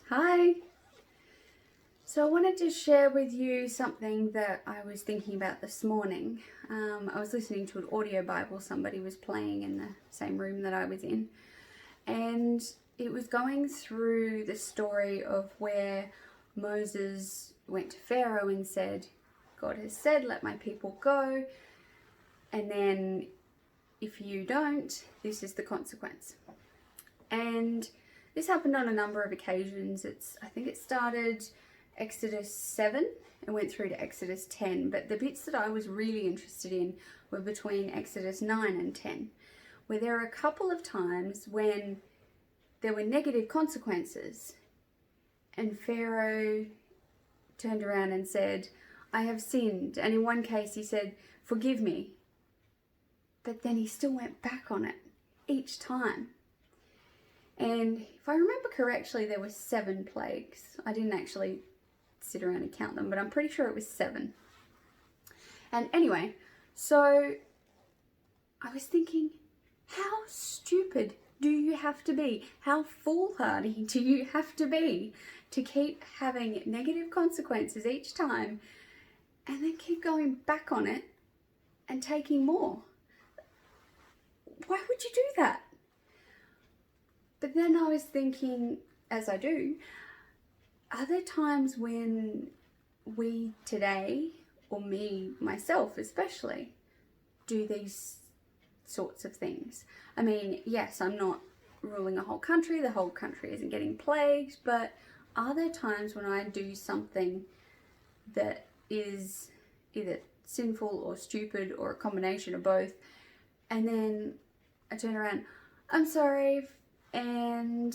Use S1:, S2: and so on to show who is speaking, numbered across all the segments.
S1: Hi! So I wanted to share with you something that I was thinking about this morning. I was listening to an audio Bible somebody was playing in the same room that I was in, and it was going through the story of where Moses went to Pharaoh and said, God has said, let my people go, and then if you don't, this is the consequence. And this happened on a number of occasions. I think it started Exodus 7 and went through to Exodus 10, but the bits that I was really interested in were between Exodus 9 and 10, where there are a couple of times when there were negative consequences and Pharaoh turned around and said, I have sinned. And in one case he said, forgive me. But then he still went back on it each time. And if I remember correctly, there were 7 plagues. I didn't actually sit around and count them, but I'm pretty sure it was 7. And anyway, so I was thinking, how stupid do you have to be? How foolhardy do you have to be to keep having negative consequences each time and then keep going back on it and taking more? Why would you do that? But then I was thinking, as I do, are there times when we today, or me, myself especially, do these sorts of things? I mean, yes, I'm not ruling a whole country, the whole country isn't getting plagued, but are there times when I do something that is either sinful or stupid or a combination of both, and then I turn around, I'm sorry, and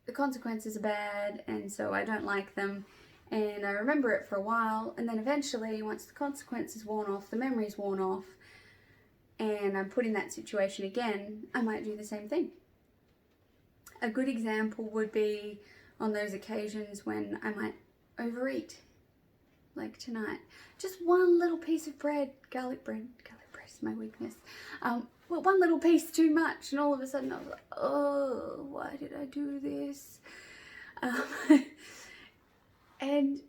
S1: the consequences are bad, and so I don't like them, and I remember it for a while, and then eventually, once the consequences worn off, the memory's worn off, and I'm put in that situation again, I might do the same thing. A good example would be on those occasions when I might overeat, like tonight. Just one little piece of bread, garlic bread is my weakness. Well, one little piece too much, and all of a sudden I was like, oh, why did I do this? And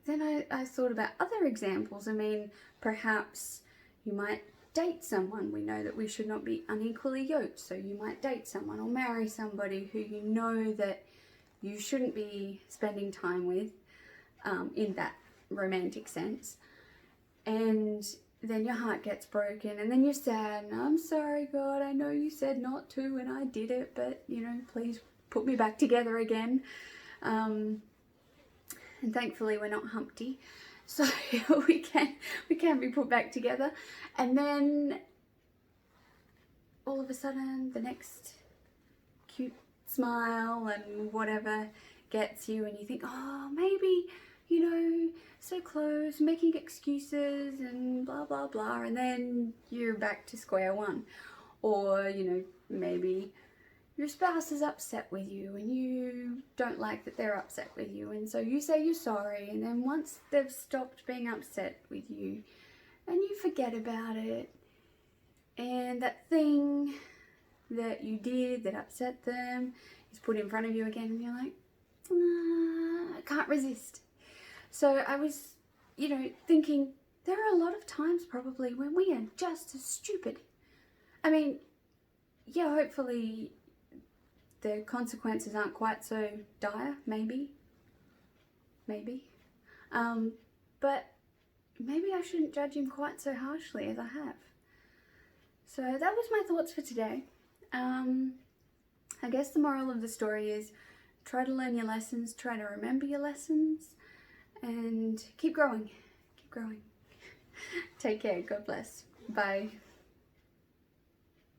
S1: then I thought about other examples. I mean, perhaps you might date someone. We know that we should not be unequally yoked, so you might date someone or marry somebody who you know that you shouldn't be spending time with in that romantic sense. And then your heart gets broken, and then you're sad, and I'm sorry, God, I know you said not to, and I did it, but, please put me back together again. And thankfully we're not Humpty, so we can be put back together. And then all of a sudden the next cute smile and whatever gets you, and you think, oh, maybe, so close, making excuses and blah, blah, blah, and then you're back to square one. Or, maybe your spouse is upset with you and you don't like that they're upset with you, and so you say you're sorry, and then once they've stopped being upset with you, and you forget about it, and that thing that you did that upset them is put in front of you again, and you're like, I can't resist. So I was, thinking there are a lot of times probably when we are just as stupid. I mean, yeah, hopefully the consequences aren't quite so dire, maybe. But maybe I shouldn't judge him quite so harshly as I have. So that was my thoughts for today. I guess the moral of the story is try to learn your lessons, try to remember your lessons, and keep growing. Take care. God bless. Bye.